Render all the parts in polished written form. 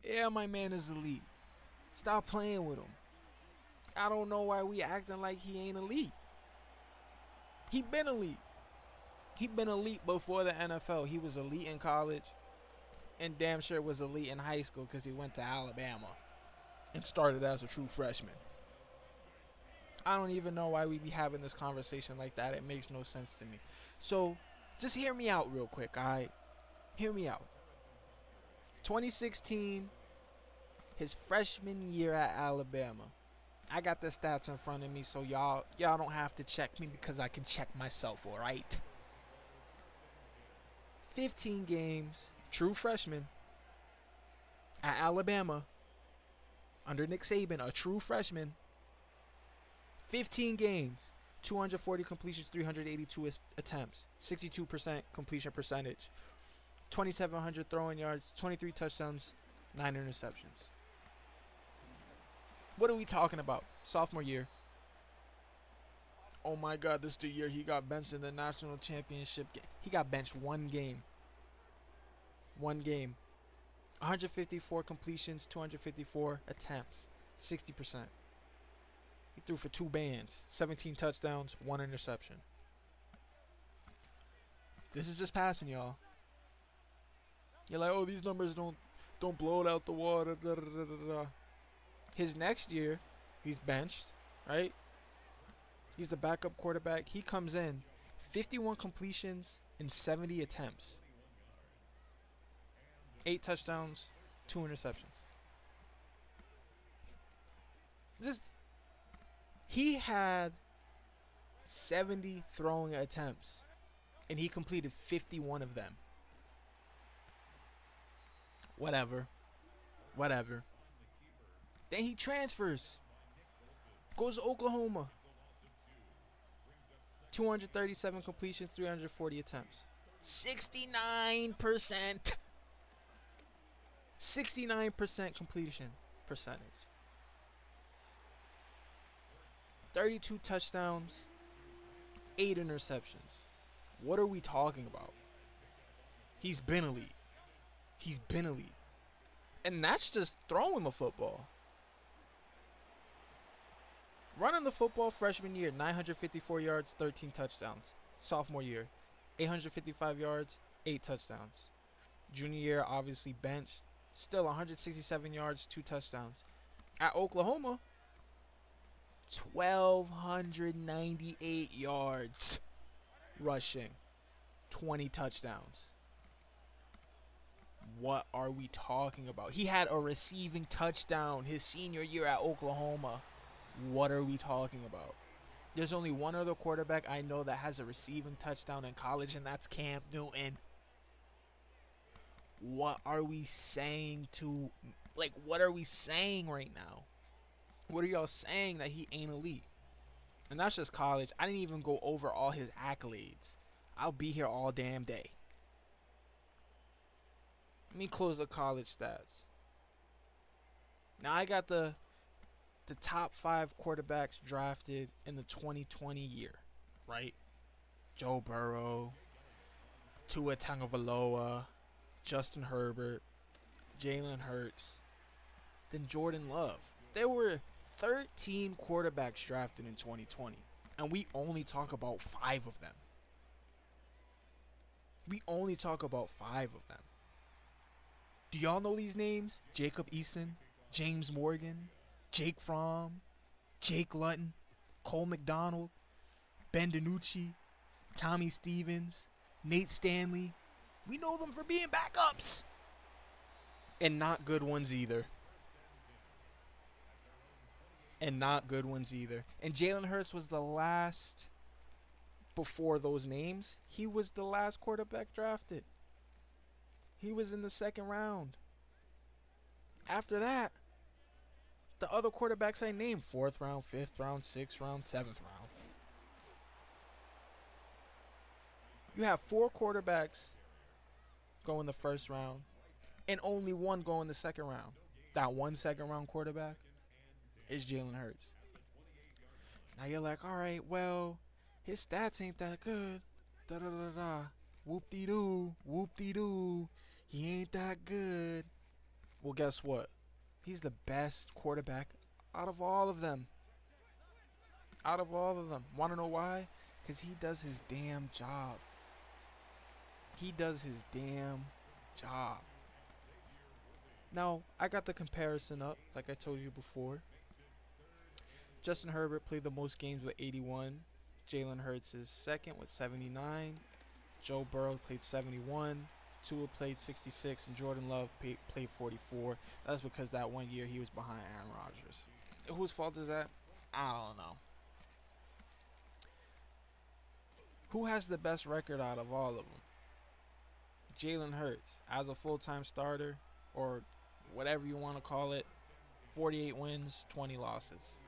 Yeah, my man is elite. Stop playing with him. I don't know why we acting like he ain't elite. He been elite. He been elite before the NFL. He was elite in college and damn sure was elite in high school because he went to Alabama and started as a true freshman. I don't even know why we be having this conversation like that. It makes no sense to me. So just hear me out real quick, alright? Hear me out. 2016, his freshman year at Alabama. I got the stats in front of me, so y'all don't have to check me because I can check myself, alright? 15 games, true freshman at Alabama under Nick Saban, a true freshman. 15 games, 240 completions, 382 attempts, 62% completion percentage, 2,700 throwing yards, 23 touchdowns, 9 interceptions. What are we talking about? Sophomore year. Oh my God, this is the year he got benched in the national championship game. He got benched one game. One game. 154 completions, 254 attempts, 60%. He threw for 2 bands, 17 touchdowns, 1 interception. This is just passing, y'all. You're like, oh, these numbers don't blow it out the water. Da, da, da, da, da. His next year, he's benched, right? He's the backup quarterback. He comes in, 51 completions and 70 attempts, 8 touchdowns, 2 interceptions. Just he had 70 throwing attempts, and he completed 51 of them. Whatever, whatever. Then he transfers, goes to Oklahoma. 237 completions, 340 attempts. 69%. 69% completion percentage. 32 touchdowns, 8 interceptions. What are we talking about? He's been elite. He's been elite. And that's just throwing the football. Running the football freshman year, 954 yards, 13 touchdowns. Sophomore year, 855 yards, 8 touchdowns. Junior year, obviously benched. Still 167 yards, 2 touchdowns. At Oklahoma, 1,298 yards rushing, 20 touchdowns. What are we talking about? He had a receiving touchdown his senior year at Oklahoma. What are we talking about? There's only one other quarterback I know that has a receiving touchdown in college, and that's Cam Newton. What are we saying what are we saying right now? What are y'all saying that he ain't elite? And that's just college. I didn't even go over all his accolades. I'll be here all damn day. Let me close the college stats. Now I got the top 5 quarterbacks drafted in the 2020 year, right? Joe Burrow, Tua Tagovailoa, Justin Herbert, Jalen Hurts, then Jordan Love. There were 13 quarterbacks drafted in 2020, and we only talk about 5 of them. We only talk about 5 of them. Do y'all know these names? Jacob Eason, James Morgan, Jake Fromm, Jake Luton, Cole McDonald, Ben DiNucci, Tommy Stevens, Nate Stanley. We know them for being backups. And not good ones either. And Jalen Hurts was the last, before those names, he was the last quarterback drafted. He was in the 2nd round. After that, the other quarterbacks I named, 4th round, 5th round, 6th round, 7th round. You have 4 quarterbacks go in the 1st round and only one go in the 2nd round. That one 2nd round quarterback is Jalen Hurts. Now you're like, all right, well, his stats ain't that good. Da da da da. Whoop de doo, whoop de doo. He ain't that good. Well, guess what? He's the best quarterback out of all of them. Out of all of them. Want to know why? Because he does his damn job. He does his damn job. Now, I got the comparison up, like I told you before. Justin Herbert played the most games with 81. Jalen Hurts is second with 79. Joe Burrow played 71. Tua played 66, and Jordan Love played 44. That's because that one year he was behind Aaron Rodgers. Whose fault is that? I don't know. Who has the best record out of all of them? Jalen Hurts, as a full-time starter, or whatever you want to call it, 48 wins, 20 losses.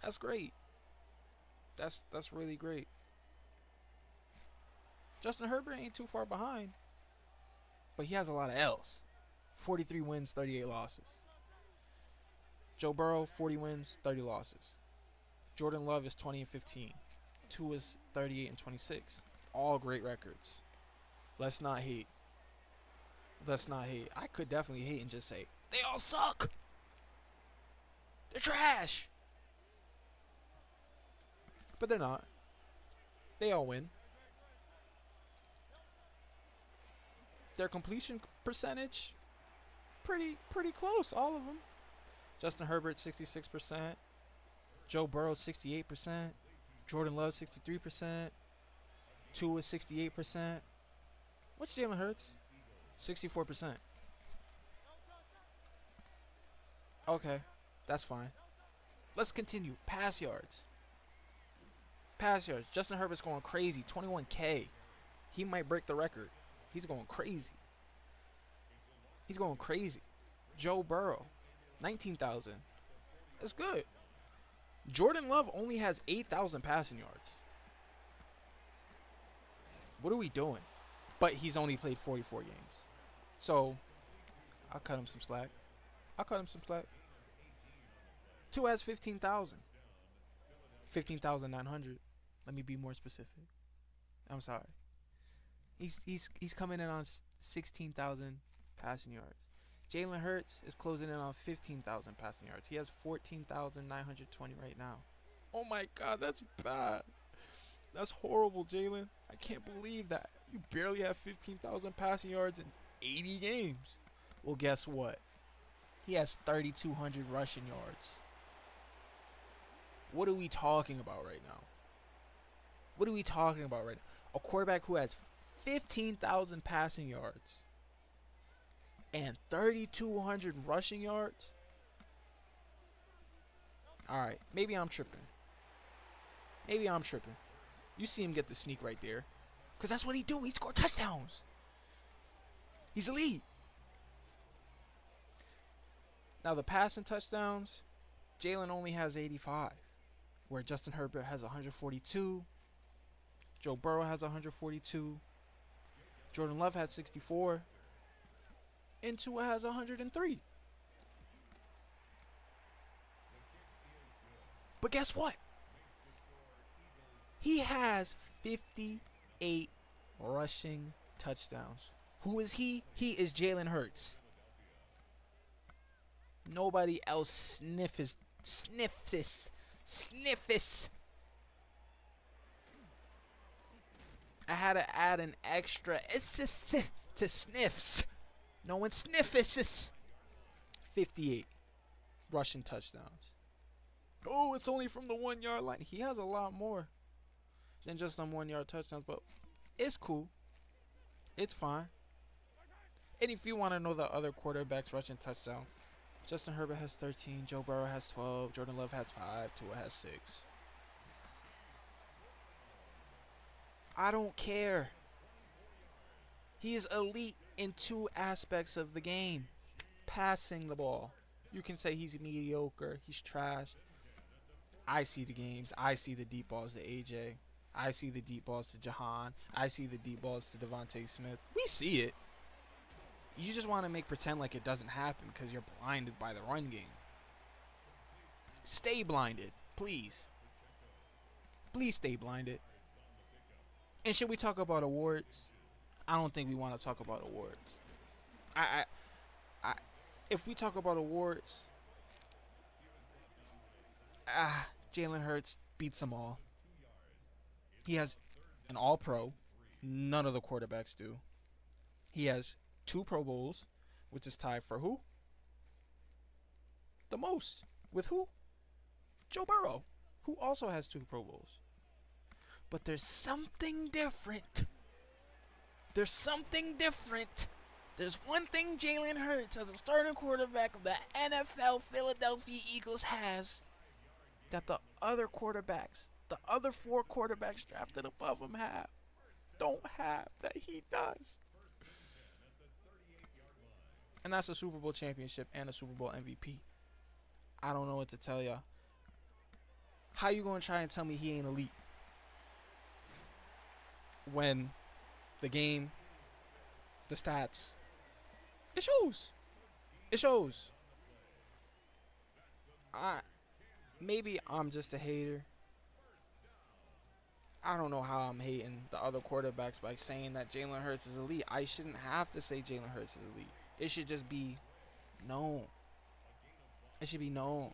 That's great. That's really great. Justin Herbert ain't too far behind, but he has a lot of L's. 43 wins, 38 losses. Joe Burrow, 40 wins, 30 losses. Jordan Love is 20 and 15. Tua is 38 and 26. All great records. Let's not hate. Let's not hate. I could definitely hate and just say, they all suck. They're trash. But they're not. They all win. Their completion percentage, pretty close, all of them. Justin Herbert, 66%. Joe Burrow, 68%. Jordan Love, 63%. Tua, 68%. What's Jalen Hurts? 64%. Okay, that's fine. Let's continue. Pass yards. Pass yards. Justin Herbert's going crazy. 21K. He might break the record. He's going crazy. He's going crazy. Joe Burrow, 19,000. That's good. Jordan Love only has 8,000 passing yards. What are we doing? But he's only played 44 games. So, I'll cut him some slack. Tua has 15,000. 15,900. Let me be more specific. I'm sorry. He's coming in on 16,000 passing yards. Jalen Hurts is closing in on 15,000 passing yards. He has 14,920 right now. Oh my God, that's bad. That's horrible, Jalen. I can't believe that. You barely have 15,000 passing yards in 80 games. Well, guess what? He has 3,200 rushing yards. What are we talking about right now? A quarterback who has 15,000 passing yards and 3,200 rushing yards? Alright, maybe I'm tripping. You see him get the sneak right there. Because that's what he do. He scored touchdowns. He's elite. Now the passing touchdowns, Jalen only has 85. Where Justin Herbert has 142. Joe Burrow has 142. Jordan Love has 64. And Tua has 103. But guess what? He has 58 rushing touchdowns. Who is he? He is Jalen Hurts. Nobody else sniffs. I had to add an extra to sniffs. No one sniffs. 58 rushing touchdowns. Oh, it's only from the 1 yard line. He has a lot more than just some 1 yard touchdowns, but it's cool. It's fine. And if you want to know the other quarterbacks rushing touchdowns, Justin Herbert has 13, Joe Burrow has 12, Jordan Love has 5, Tua has 6. I don't care. He is elite in two aspects of the game. Passing the ball. You can say he's mediocre, he's trash. I see the games. I see the deep balls to AJ. I see the deep balls to Jahan. I see the deep balls to Devontae Smith. We see it. You just want to make pretend like it doesn't happen because you're blinded by the run game. Stay blinded, please. Please stay blinded. And should we talk about awards? I don't think we want to talk about awards. I, if we talk about awards, Jalen Hurts beats them all. He has an All-Pro. None of the quarterbacks do. He has 2 Pro Bowls, which is tied for who? The most. With who? Joe Burrow, who also has 2 Pro Bowls. But there's something different. There's something different. There's one thing Jalen Hurts, as a starting quarterback of the NFL Philadelphia Eagles, has that the other quarterbacks, the other 4 quarterbacks drafted above him don't have, that he does. And that's a Super Bowl championship and a Super Bowl MVP. I don't know what to tell y'all. How you gonna try and tell me he ain't elite when the game, the stats, it shows. It shows. Maybe I'm just a hater. I don't know how I'm hating the other quarterbacks by saying that Jalen Hurts is elite. I shouldn't have to say Jalen Hurts is elite. It should just be known. It should be known.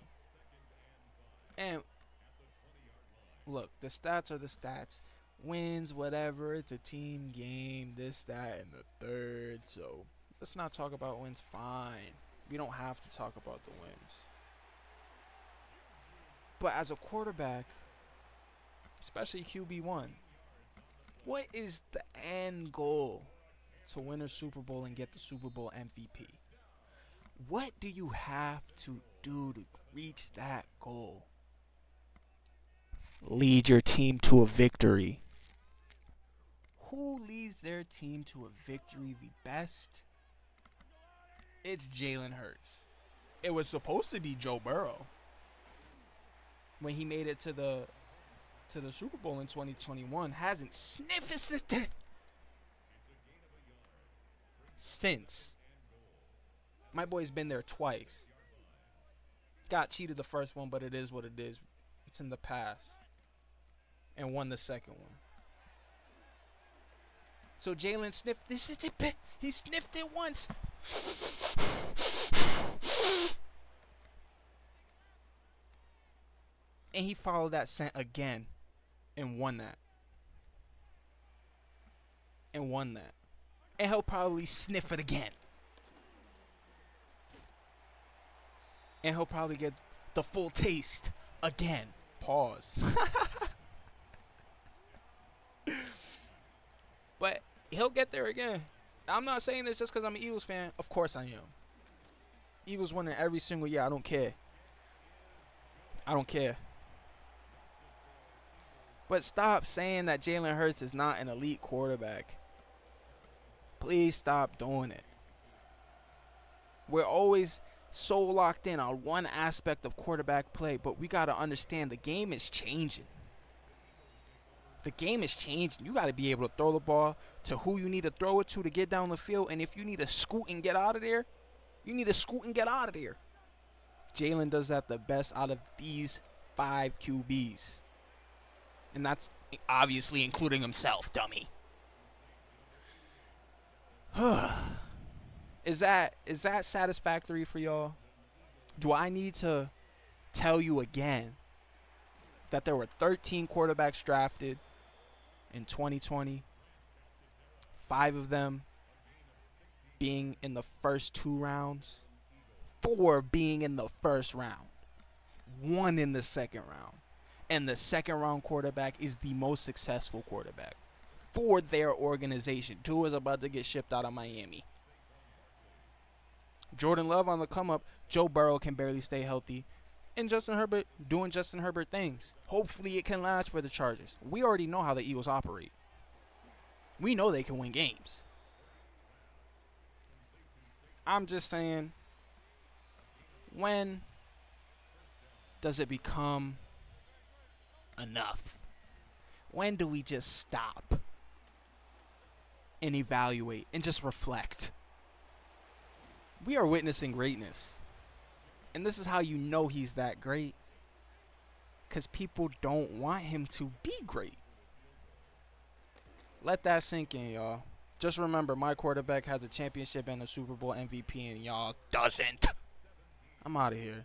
And look, the stats are the stats. Wins, whatever. It's a team game. This, that, and the third. So let's not talk about wins. Fine. We don't have to talk about the wins. But as a quarterback, especially QB1, what is the end goal to win a Super Bowl and get the Super Bowl MVP? What do you have to do to reach that goal? Lead your team to a victory. Who leads their team to a victory the best? It's Jalen Hurts. It was supposed to be Joe Burrow when he made it to the Super Bowl in 2021. Hasn't sniffed it since. My boy's been there twice. Got cheated the first one, but it is what it is. It's in the past. And won the second one. So Jalen sniffed this. He sniffed it once. And he followed that scent again and won that. And won that. And he'll probably sniff it again. And he'll probably get the full taste again. Pause. But he'll get there again. I'm not saying this just because I'm an Eagles fan. Of course I am. Eagles winning every single year. I don't care. I don't care. But stop saying that Jalen Hurts is not an elite quarterback. Please stop doing it. We're always so locked in on one aspect of quarterback play, but we got to understand the game is changing. The game is changing. You got to be able to throw the ball to who you need to throw it to get down the field. And if you need to scoot and get out of there, you need to scoot and get out of there. Jalen does that the best out of these 5 QBs. And that's obviously including himself, dummy. Is that satisfactory for y'all? Do I need to tell you again that there were 13 quarterbacks drafted in 2020, 5 of them being in the first 2 rounds, 4 being in the first round, 1 in the second round, and the second round quarterback is the most successful quarterback for their organization. 2 is about to get shipped out of Miami. Jordan Love on the come up. Joe Burrow can barely stay healthy. And Justin Herbert doing Justin Herbert things. Hopefully it can last for the Chargers. We already know how the Eagles operate. We know they can win games. I'm just saying, when does it become enough? When do we just stop and evaluate and just reflect? We are witnessing greatness. And this is how you know he's that great. Because people don't want him to be great. Let that sink in, y'all. Just remember, my quarterback has a championship and a Super Bowl MVP, and y'all doesn't. I'm out of here.